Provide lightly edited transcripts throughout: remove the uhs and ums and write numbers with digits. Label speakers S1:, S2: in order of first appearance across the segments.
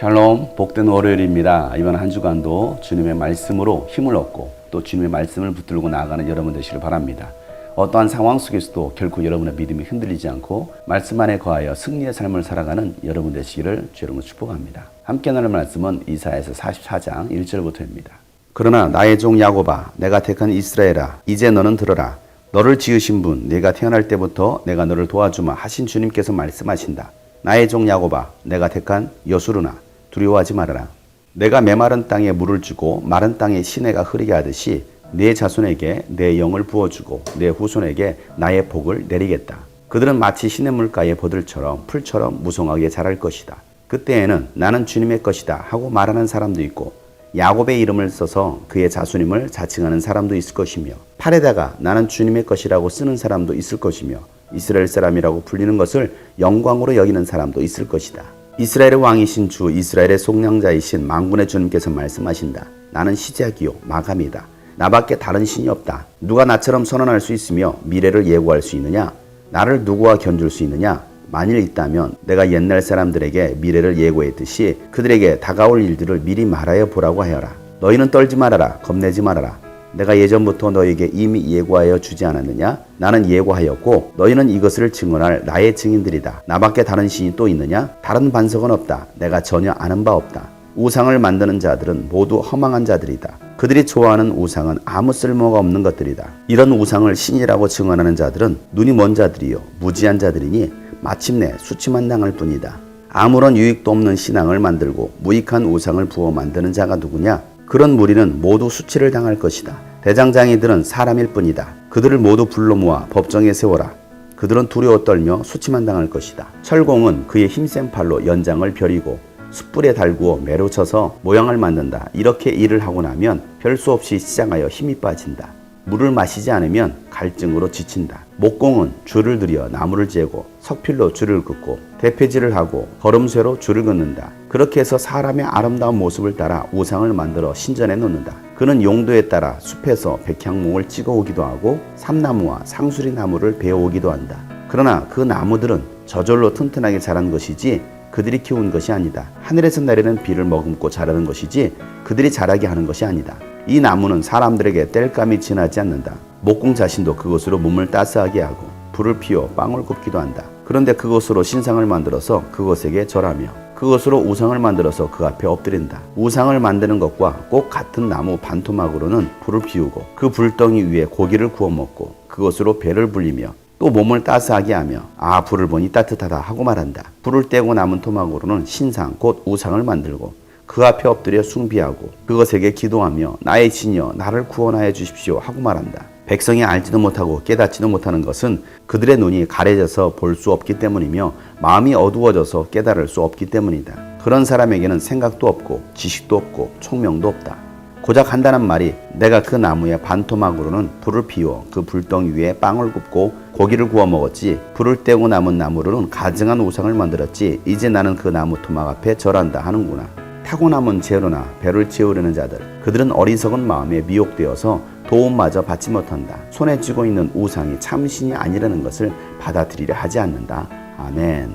S1: 샬롬, 복된 월요일입니다. 이번 한 주간도 주님의 말씀으로 힘을 얻고 또 주님의 말씀을 붙들고 나아가는 여러분 되시길 바랍니다. 어떠한 상황 속에서도 결코 여러분의 믿음이 흔들리지 않고 말씀 안에 거하여 승리의 삶을 살아가는 여러분 되시기를 주 여러분 축복합니다. 함께 나눌 말씀은 이사야서 44장 1절부터입니다. 그러나 나의 종 야곱아, 내가 택한 이스라엘아, 이제 너는 들어라. 너를 지으신 분, 네가 태어날 때부터 내가 너를 도와주마 하신 주님께서 말씀하신다. 나의 종 야곱아, 내가 택한 여수르나, 두려워하지 말아라. 내가 메마른 땅에 물을 주고 마른 땅에 시내가 흐리게 하듯이 내 자손에게 내 영을 부어주고 내 후손에게 나의 복을 내리겠다. 그들은 마치 시냇물가의 버들처럼 풀처럼 무성하게 자랄 것이다. 그때에는 나는 주님의 것이다 하고 말하는 사람도 있고 야곱의 이름을 써서 그의 자손임을 자칭하는 사람도 있을 것이며 팔에다가 나는 주님의 것이라고 쓰는 사람도 있을 것이며 이스라엘 사람이라고 불리는 것을 영광으로 여기는 사람도 있을 것이다. 이스라엘의 왕이신 주, 이스라엘의 속량자이신 만군의 주님께서 말씀하신다. 나는 시작이요 마감이다. 나밖에 다른 신이 없다. 누가 나처럼 선언할 수 있으며 미래를 예고할 수 있느냐? 나를 누구와 견줄 수 있느냐? 만일 있다면 내가 옛날 사람들에게 미래를 예고했듯이 그들에게 다가올 일들을 미리 말하여 보라고 하여라. 너희는 떨지 말아라. 겁내지 말아라. 내가 예전부터 너에게 이미 예고하여 주지 않았느냐? 나는 예고하였고 너희는 이것을 증언할 나의 증인들이다. 나밖에 다른 신이 또 있느냐? 다른 반석은 없다. 내가 전혀 아는 바 없다. 우상을 만드는 자들은 모두 허망한 자들이다. 그들이 좋아하는 우상은 아무 쓸모가 없는 것들이다. 이런 우상을 신이라고 증언하는 자들은 눈이 먼 자들이요 무지한 자들이니 마침내 수치만 당할 뿐이다. 아무런 유익도 없는 신앙을 만들고 무익한 우상을 부어 만드는 자가 누구냐? 그런 무리는 모두 수치를 당할 것이다. 대장장이들은 사람일 뿐이다. 그들을 모두 불러 모아 법정에 세워라. 그들은 두려워 떨며 수치만 당할 것이다. 철공은 그의 힘센 팔로 연장을 벼리고 숯불에 달구어 매로 쳐서 모양을 만든다. 이렇게 일을 하고 나면 별 수 없이 시장하여 힘이 빠진다. 물을 마시지 않으면 갈증으로 지친다. 목공은 줄을 들여 나무를 재고 석필로 줄을 긋고 대패질을 하고 걸음쇠로 줄을 긋는다. 그렇게 해서 사람의 아름다운 모습을 따라 우상을 만들어 신전에 놓는다. 그는 용도에 따라 숲에서 백향목을 찍어오기도 하고 삼나무와 상수리 나무를 베어오기도 한다. 그러나 그 나무들은 저절로 튼튼하게 자란 것이지 그들이 키운 것이 아니다. 하늘에서 내리는 비를 머금고 자라는 것이지 그들이 자라게 하는 것이 아니다. 이 나무는 사람들에게 땔감이 지나지 않는다. 목공 자신도 그것으로 몸을 따스하게 하고 불을 피워 빵을 굽기도 한다. 그런데 그것으로 신상을 만들어서 그것에게 절하며 그것으로 우상을 만들어서 그 앞에 엎드린다. 우상을 만드는 것과 꼭 같은 나무 반토막으로는 불을 피우고 그 불덩이 위에 고기를 구워 먹고 그것으로 배를 불리며 또 몸을 따스하게 하며 불을 보니 따뜻하다 하고 말한다. 불을 떼고 남은 토막으로는 신상 곧 우상을 만들고 그 앞에 엎드려 숭배하고 그것에게 기도하며 나의 신이여 나를 구원하여 주십시오 하고 말한다. 백성이 알지도 못하고 깨닫지도 못하는 것은 그들의 눈이 가려져서 볼 수 없기 때문이며 마음이 어두워져서 깨달을 수 없기 때문이다. 그런 사람에게는 생각도 없고 지식도 없고 총명도 없다. 고작 한다는 말이 내가 그 나무의 반토막으로는 불을 피워 그 불덩이 위에 빵을 굽고 고기를 구워 먹었지 불을 떼고 남은 나무로는 가증한 우상을 만들었지 이제 나는 그 나무 토막 앞에 절한다 하는구나. 타고 남은 재로나 배를 채우려는 자들 그들은 어리석은 마음에 미혹되어서 도움마저 받지 못한다. 손에 쥐고 있는 우상이 참신이 아니라는 것을 받아들이려 하지 않는다. 아멘.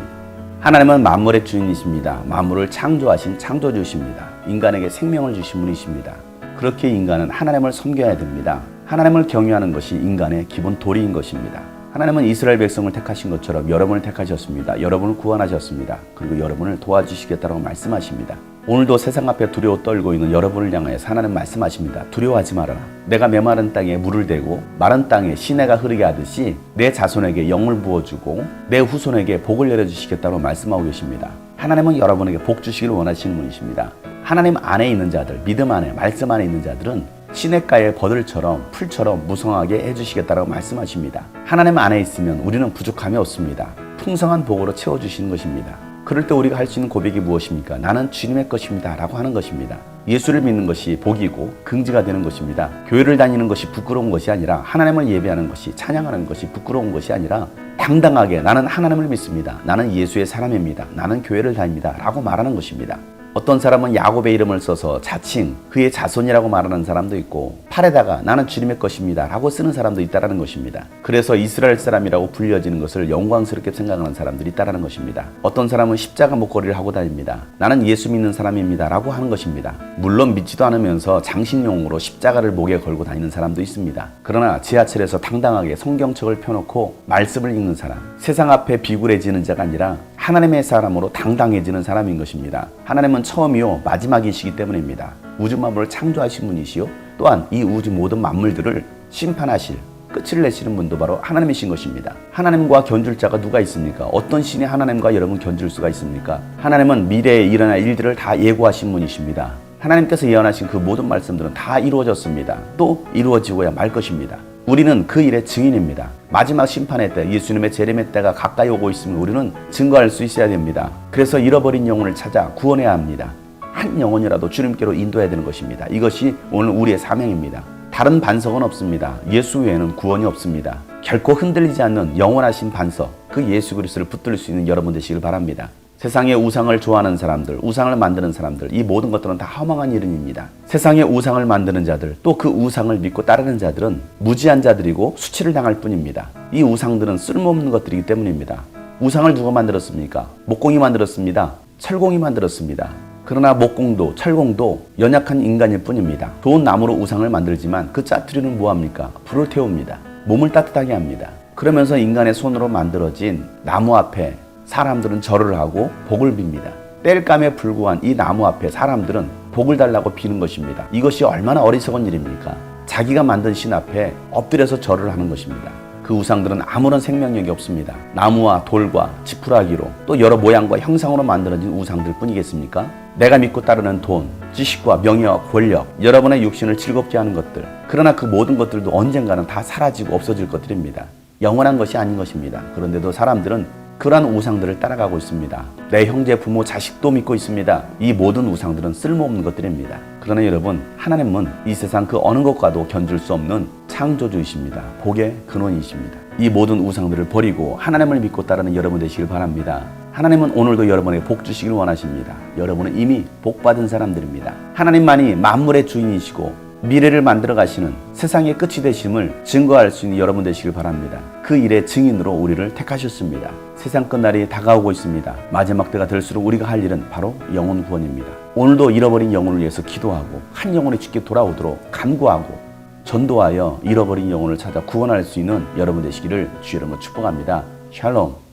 S1: 하나님은 만물의 주인이십니다. 만물을 창조하신 창조주십니다. 인간에게 생명을 주신 분이십니다. 그렇게 인간은 하나님을 섬겨야 됩니다. 하나님을 경외하는 것이 인간의 기본 도리인 것입니다. 하나님은 이스라엘 백성을 택하신 것처럼 여러분을 택하셨습니다. 여러분을 구원하셨습니다. 그리고 여러분을 도와주시겠다고 말씀하십니다. 오늘도 세상 앞에 두려워 떨고 있는 여러분을 향하여 하나님 말씀하십니다. 두려워하지 말아라. 내가 메마른 땅에 물을 대고 마른 땅에 시내가 흐르게 하듯이 내 자손에게 영을 부어주고 내 후손에게 복을 내려주시겠다고 말씀하고 계십니다. 하나님은 여러분에게 복 주시기를 원하시는 분이십니다. 하나님 안에 있는 자들, 믿음 안에, 말씀 안에 있는 자들은 시냇가의 버들처럼 풀처럼 무성하게 해주시겠다고 말씀하십니다. 하나님 안에 있으면 우리는 부족함이 없습니다. 풍성한 복으로 채워주시는 것입니다. 그럴 때 우리가 할 수 있는 고백이 무엇입니까? 나는 주님의 것입니다 라고 하는 것입니다. 예수를 믿는 것이 복이고 긍지가 되는 것입니다. 교회를 다니는 것이 부끄러운 것이 아니라 하나님을 예배하는 것이 찬양하는 것이 부끄러운 것이 아니라 당당하게 나는 하나님을 믿습니다. 나는 예수의 사람입니다. 나는 교회를 다닙니다 라고 말하는 것입니다. 어떤 사람은 야곱의 이름을 써서 자칭 그의 자손이라고 말하는 사람도 있고 팔에다가 나는 주님의 것입니다 라고 쓰는 사람도 있다는 것입니다. 그래서 이스라엘 사람이라고 불려지는 것을 영광스럽게 생각하는 사람들이 있다는 것입니다. 어떤 사람은 십자가 목걸이를 하고 다닙니다. 나는 예수 믿는 사람입니다 라고 하는 것입니다. 물론 믿지도 않으면서 장식용으로 십자가를 목에 걸고 다니는 사람도 있습니다. 그러나 지하철에서 당당하게 성경책을 펴놓고 말씀을 읽는 사람, 세상 앞에 비굴해지는 자가 아니라 하나님의 사람으로 당당해지는 사람인 것입니다. 하나님은 처음이요 마지막이시기 때문입니다. 우주 만물을 창조하신 분이시요 또한 이 우주 모든 만물들을 심판하실 끝을 내시는 분도 바로 하나님이신 것입니다. 하나님과 견줄 자가 누가 있습니까? 어떤 신이 하나님과 여러분 견줄 수가 있습니까? 하나님은 미래에 일어날 일들을 다 예고하신 분이십니다. 하나님께서 예언하신 그 모든 말씀들은 다 이루어졌습니다. 또 이루어지고야 말 것입니다. 우리는 그 일의 증인입니다. 마지막 심판의 때, 예수님의 재림의 때가 가까이 오고 있으면 우리는 증거할 수 있어야 됩니다. 그래서 잃어버린 영혼을 찾아 구원해야 합니다. 한 영혼이라도 주님께로 인도해야 되는 것입니다. 이것이 오늘 우리의 사명입니다. 다른 반석은 없습니다. 예수 외에는 구원이 없습니다. 결코 흔들리지 않는 영원하신 반석, 그 예수 그리스도를 붙들 수 있는 여러분 되시길 바랍니다. 세상의 우상을 좋아하는 사람들, 우상을 만드는 사람들, 이 모든 것들은 다 허망한 이름입니다. 세상의 우상을 만드는 자들, 또 그 우상을 믿고 따르는 자들은 무지한 자들이고 수치를 당할 뿐입니다. 이 우상들은 쓸모없는 것들이기 때문입니다. 우상을 누가 만들었습니까? 목공이 만들었습니다. 철공이 만들었습니다. 그러나 목공도 철공도 연약한 인간일 뿐입니다. 좋은 나무로 우상을 만들지만 그 짜투리는 뭐합니까? 불을 태웁니다. 몸을 따뜻하게 합니다. 그러면서 인간의 손으로 만들어진 나무 앞에 사람들은 절을 하고 복을 빕니다. 땔감에 불구한 이 나무 앞에 사람들은 복을 달라고 비는 것입니다. 이것이 얼마나 어리석은 일입니까? 자기가 만든 신 앞에 엎드려서 절을 하는 것입니다. 그 우상들은 아무런 생명력이 없습니다. 나무와 돌과 지푸라기로 또 여러 모양과 형상으로 만들어진 우상들 뿐이겠습니까? 내가 믿고 따르는 돈, 지식과 명예와 권력, 여러분의 육신을 즐겁게 하는 것들, 그러나 그 모든 것들도 언젠가는 다 사라지고 없어질 것들입니다. 영원한 것이 아닌 것입니다. 그런데도 사람들은 그러한 우상들을 따라가고 있습니다. 내 형제, 부모, 자식도 믿고 있습니다. 이 모든 우상들은 쓸모없는 것들입니다. 그러나 여러분, 하나님은 이 세상 그 어느 것과도 견줄 수 없는 창조주이십니다. 복의 근원이십니다. 이 모든 우상들을 버리고 하나님을 믿고 따르는 여러분 되시길 바랍니다. 하나님은 오늘도 여러분에게 복 주시길 원하십니다. 여러분은 이미 복받은 사람들입니다. 하나님만이 만물의 주인이시고 미래를 만들어 가시는 세상의 끝이 되심을 증거할 수 있는 여러분 되시길 바랍니다. 그 일의 증인으로 우리를 택하셨습니다. 세상 끝날이 다가오고 있습니다. 마지막 때가 될수록 우리가 할 일은 바로 영혼 구원입니다. 오늘도 잃어버린 영혼을 위해서 기도하고 한 영혼이 주께 돌아오도록 간구하고 전도하여 잃어버린 영혼을 찾아 구원할 수 있는 여러분 되시기를 주의 이름으로 축복합니다. 샬롬.